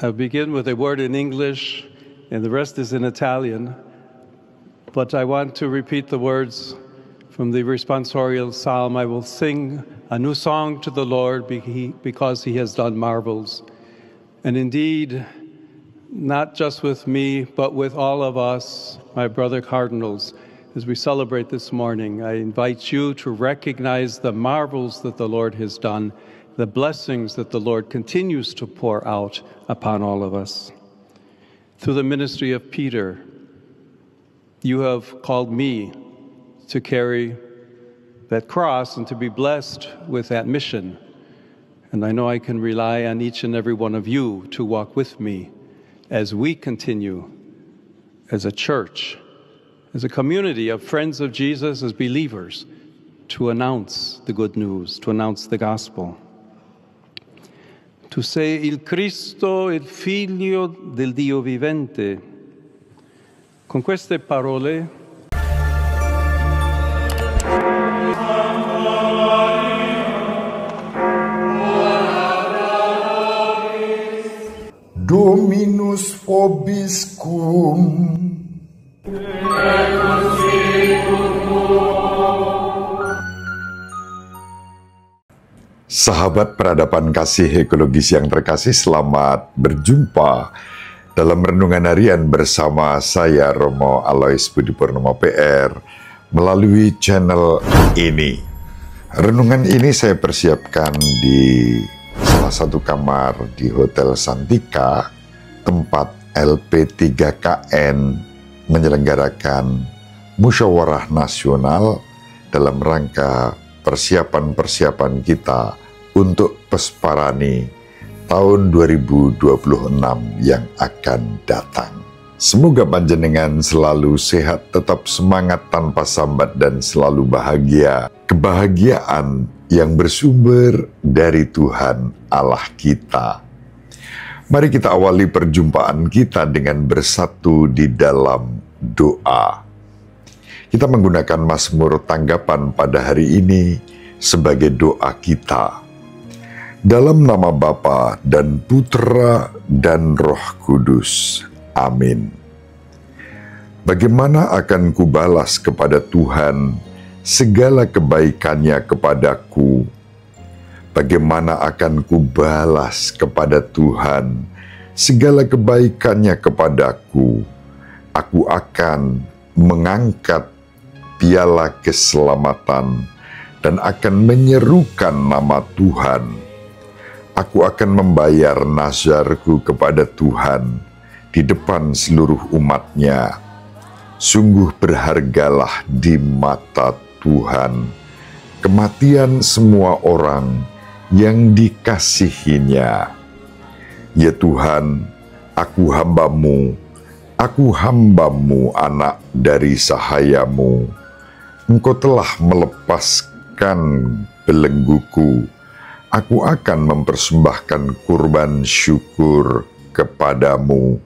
I begin with a word in English, and the rest is in Italian. But I want to repeat the words from the responsorial psalm. I will sing a new song to the Lord because he has done marvels. And indeed, not just with me, but with all of us, my brother cardinals, as we celebrate this morning, I invite you to recognize the marvels that the Lord has done, the blessings that the Lord continues to pour out upon all of us. Through the ministry of Peter, you have called me to carry that cross and to be blessed with that mission. And I know I can rely on each and every one of you to walk with me as we continue as a church, as a community of friends of Jesus, as believers, to announce the good news, to announce the gospel. Tu sei il Cristo, il Figlio del Dio vivente. Con queste parole Dominus vobiscum. Sahabat peradaban kasih ekologis yang terkasih, selamat berjumpa dalam renungan harian bersama saya Romo Alois Budi Purnomo PR melalui channel ini. Renungan ini saya persiapkan di salah satu kamar di Hotel Santika, tempat LP3KN menyelenggarakan musyawarah nasional dalam rangka persiapan-persiapan kita untuk Pesparani tahun 2026 yang akan datang. Semoga panjenengan selalu sehat, tetap semangat tanpa sambat, dan selalu bahagia. Kebahagiaan yang bersumber dari Tuhan Allah kita. Mari kita awali perjumpaan kita dengan bersatu di dalam doa. Kita menggunakan Mazmur tanggapan pada hari ini sebagai doa kita. Dalam nama Bapa dan Putra dan Roh Kudus. Amin. Bagaimana akan kubalas kepada Tuhan segala kebaikannya kepadaku? Bagaimana akan kubalas kepada Tuhan segala kebaikannya kepadaku? Aku akan mengangkat piala keselamatan dan akan menyerukan nama Tuhan. Aku akan membayar nazarku kepada Tuhan di depan seluruh umatnya. Sungguh berhargalah di mata Tuhan kematian semua orang yang dikasihinya. Ya Tuhan, aku hambamu, anak dari sahayamu. Engkau telah melepaskan belengguku. Aku akan mempersembahkan kurban syukur kepadamu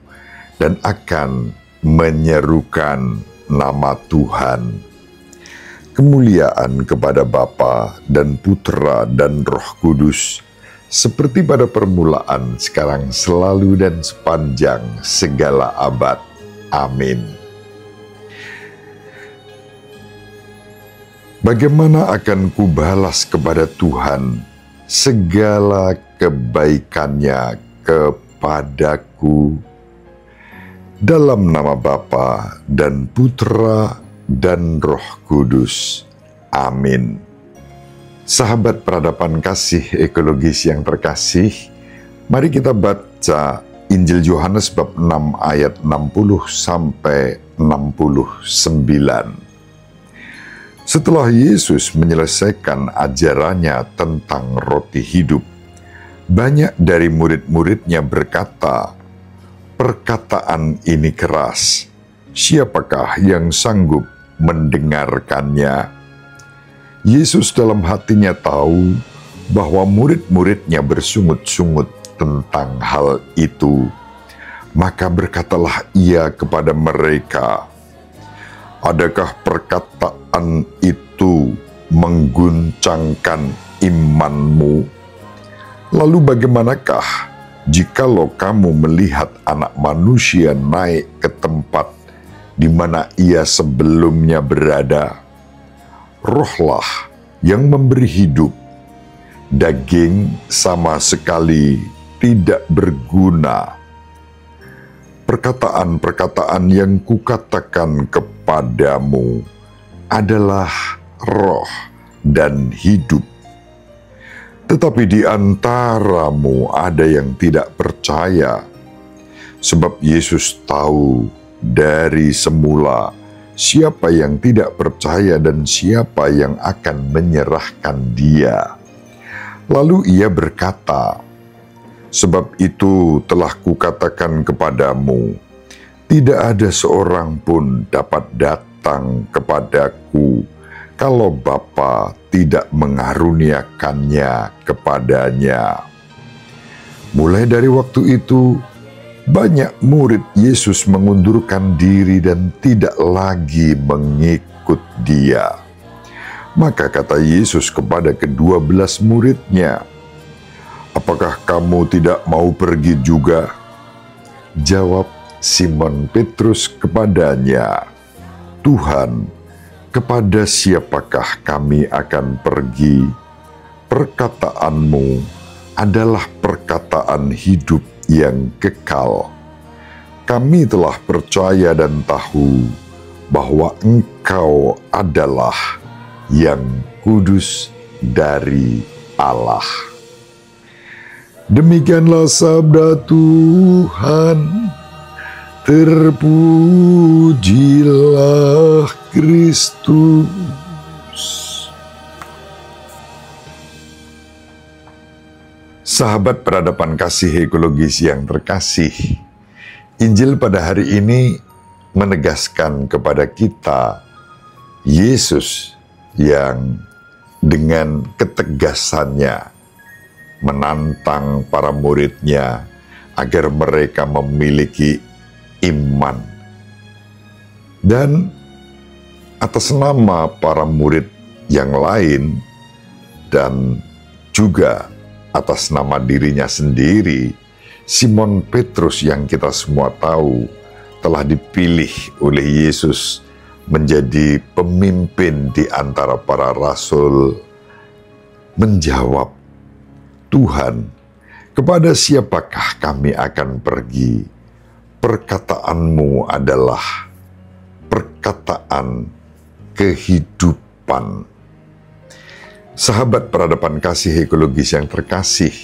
dan akan menyerukan nama Tuhan. Kemuliaan kepada Bapa dan Putra dan Roh Kudus, seperti pada permulaan, sekarang, selalu, dan sepanjang segala abad. Amin. Bagaimana akan kubalas kepada Tuhan segala kebaikannya kepadaku? Dalam nama Bapa dan Putra dan Roh Kudus. Amin. Sahabat peradaban kasih ekologis yang terkasih, mari kita baca Injil Yohanes bab 6 ayat 60 sampai 69. Setelah Yesus menyelesaikan ajarannya tentang roti hidup, banyak dari murid-muridnya berkata, "Perkataan ini keras, siapakah yang sanggup mendengarkannya?" Yesus dalam hatinya tahu bahwa murid-muridnya bersungut-sungut tentang hal itu. Maka berkatalah ia kepada mereka, "Adakah perkataan itu mengguncangkan imanmu? Lalu bagaimanakah jikalau kamu melihat Anak Manusia naik ke tempat di mana ia sebelumnya berada, rohlah yang memberi hidup, daging sama sekali tidak berguna. Perkataan-perkataan yang kukatakan kepadamu adalah roh dan hidup. Tetapi di antaramu ada yang tidak percaya, sebab Yesus tahu dari semula siapa yang tidak percaya dan siapa yang akan menyerahkan Dia. Lalu Ia berkata, "Sebab itu telah kukatakan kepadamu, tidak ada seorang pun dapat datang kepadaku kalau Bapa tidak mengaruniakannya kepadanya." Mulai dari waktu itu, banyak murid Yesus mengundurkan diri dan tidak lagi mengikut Dia. Maka kata Yesus kepada ke-12 murid-Nya, "Apakah kamu tidak mau pergi juga?" Jawab Simon Petrus kepadanya, "Tuhan, kepada siapakah kami akan pergi? Perkataanmu adalah perkataan hidup yang kekal. Kami telah percaya dan tahu bahwa Engkau adalah yang kudus dari Allah." Demikianlah sabda Tuhan. Terpujilah Kristus. Sahabat peradaban kasih ekologis yang terkasih, Injil pada hari ini menegaskan kepada kita Yesus yang dengan ketegasannya menantang para murid-Nya agar mereka memiliki iman. Dan atas nama para murid yang lain dan juga atas nama dirinya sendiri, Simon Petrus yang kita semua tahu telah dipilih oleh Yesus menjadi pemimpin di antara para rasul, menjawab, "Tuhan, kepada siapakah kami akan pergi? Perkataanmu adalah perkataan kehidupan." Sahabat peradaban kasih ekologis yang terkasih,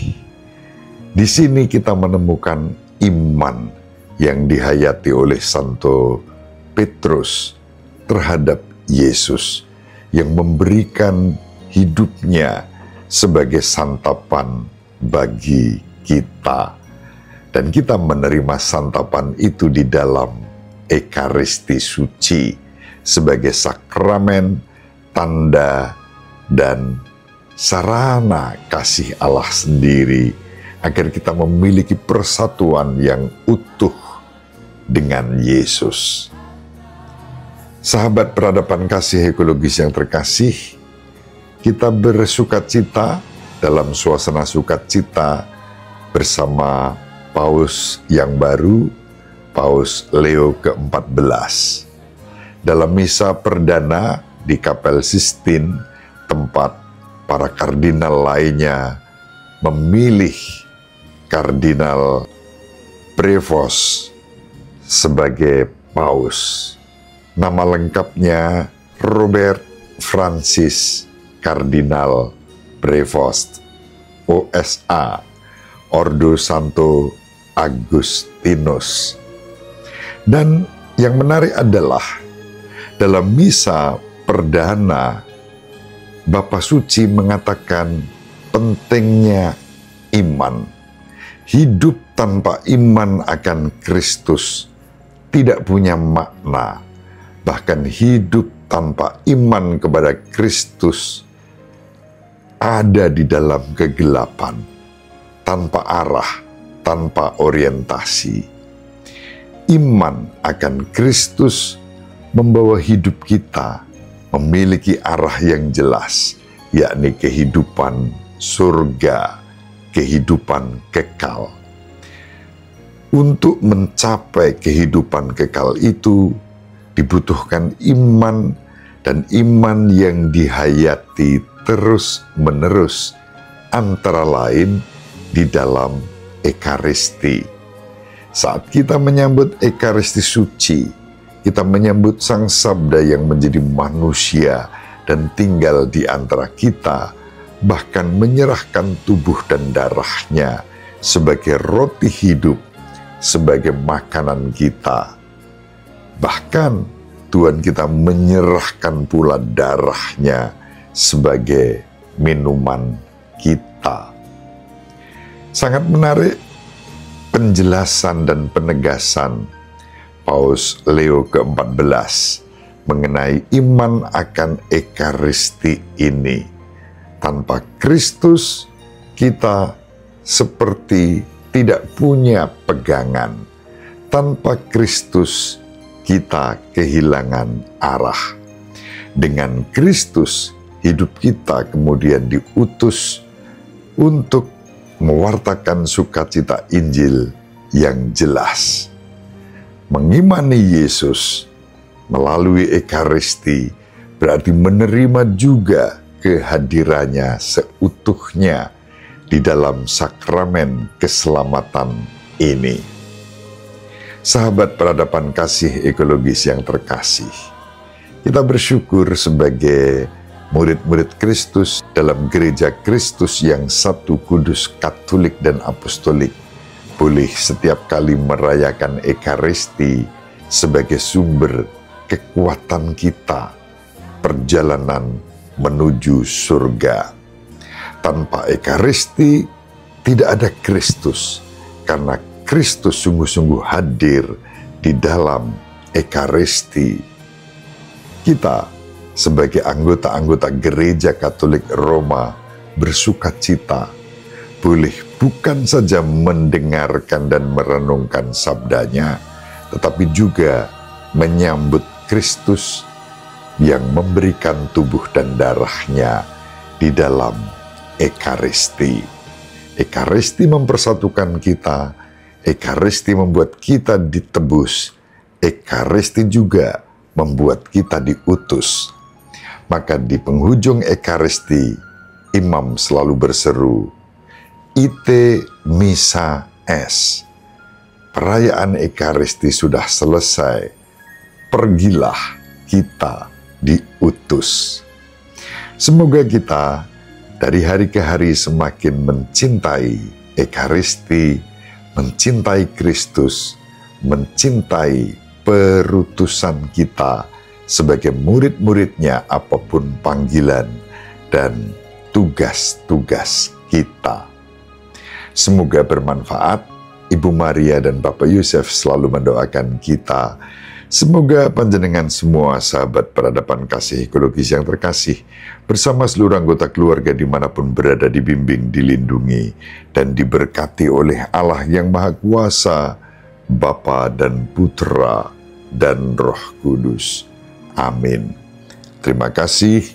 di sini kita menemukan iman yang dihayati oleh Santo Petrus terhadap Yesus yang memberikan hidupnya sebagai santapan bagi kita. Dan kita menerima santapan itu di dalam Ekaristi Suci sebagai sakramen, tanda, dan sarana kasih Allah sendiri agar kita memiliki persatuan yang utuh dengan Yesus. Sahabat peradaban kasih ekologis yang terkasih, kita bersukacita dalam suasana sukacita bersama Paus yang baru, Paus Leo ke-14. Dalam misa perdana di Kapel Sistine, tempat para kardinal lainnya memilih Kardinal Prevost sebagai Paus. Nama lengkapnya Robert Francis Kardinal Prevost, OSA, Ordo Santo Agustinus. Dan yang menarik adalah dalam misa perdana, Bapa Suci mengatakan pentingnya iman. Hidup tanpa iman akan Kristus tidak punya makna. Bahkan hidup tanpa iman kepada Kristus ada di dalam kegelapan, tanpa arah, tanpa orientasi. Iman akan Kristus membawa hidup kita memiliki arah yang jelas, yakni kehidupan surga, kehidupan kekal. Untuk mencapai kehidupan kekal itu dibutuhkan iman, dan iman yang dihayati terus-menerus, antara lain di dalam Ekaristi. Saat kita menyambut Ekaristi suci, kita menyambut Sang Sabda yang menjadi manusia dan tinggal di antara kita, bahkan menyerahkan tubuh dan darahnya sebagai roti hidup, sebagai makanan kita. Bahkan Tuhan kita menyerahkan pula darahnya sebagai minuman kita. Sangat menarik penjelasan dan penegasan Paus Leo ke-14 mengenai iman akan Ekaristi ini. Tanpa Kristus, kita seperti tidak punya pegangan. Tanpa Kristus, kita kehilangan arah. Dengan Kristus, hidup kita kemudian diutus untuk mewartakan sukacita Injil yang jelas. Mengimani Yesus melalui Ekaristi berarti menerima juga kehadirannya seutuhnya di dalam sakramen keselamatan ini. Sahabat peradaban kasih ekologis yang terkasih, kita bersyukur sebagai murid-murid Kristus dalam gereja Kristus yang satu, kudus, katolik, dan apostolik, boleh setiap kali merayakan Ekaristi sebagai sumber kekuatan kita, perjalanan menuju surga. Tanpa Ekaristi tidak ada Kristus, karena Kristus sungguh-sungguh hadir di dalam Ekaristi. Kita sebagai anggota-anggota Gereja Katolik Roma bersukacita, boleh bukan saja mendengarkan dan merenungkan sabdanya, tetapi juga menyambut Kristus yang memberikan tubuh dan darahnya di dalam Ekaristi. Ekaristi mempersatukan kita, Ekaristi membuat kita ditebus, Ekaristi juga membuat kita diutus. Maka di penghujung Ekaristi, imam selalu berseru, Ite missa est. Perayaan Ekaristi sudah selesai, pergilah kita diutus. Semoga kita dari hari ke hari semakin mencintai Ekaristi, mencintai Kristus, mencintai perutusan kita sebagai murid-muridnya apapun panggilan dan tugas-tugas kita. Semoga bermanfaat. Ibu Maria dan Bapak Yusuf selalu mendoakan kita. Semoga panjenengan semua sahabat peradaban kasih ekologis yang terkasih, bersama seluruh anggota keluarga dimanapun berada, dibimbing, dilindungi, dan diberkati oleh Allah yang Maha Kuasa, Bapa dan Putra dan Roh Kudus. Amin. Terima kasih.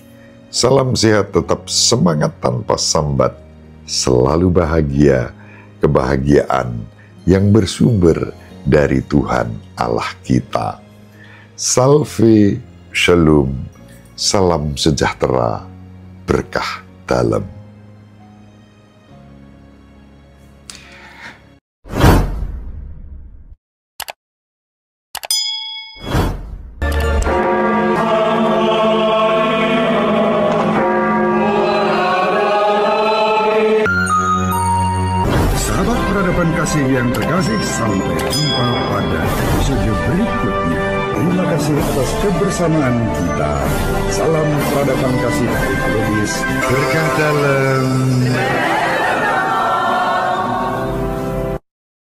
Salam sehat, tetap semangat tanpa sambat, selalu bahagia, kebahagiaan yang bersumber dari Tuhan Allah kita. Salve, shalom, salam sejahtera, berkah dalam. Sahabat peradaban kasih yang terkasih, sampai jumpa pada episode berikutnya. Terima kasih atas kebersamaan kita. Salam peradaban kasih ekologis. Berkah dalam.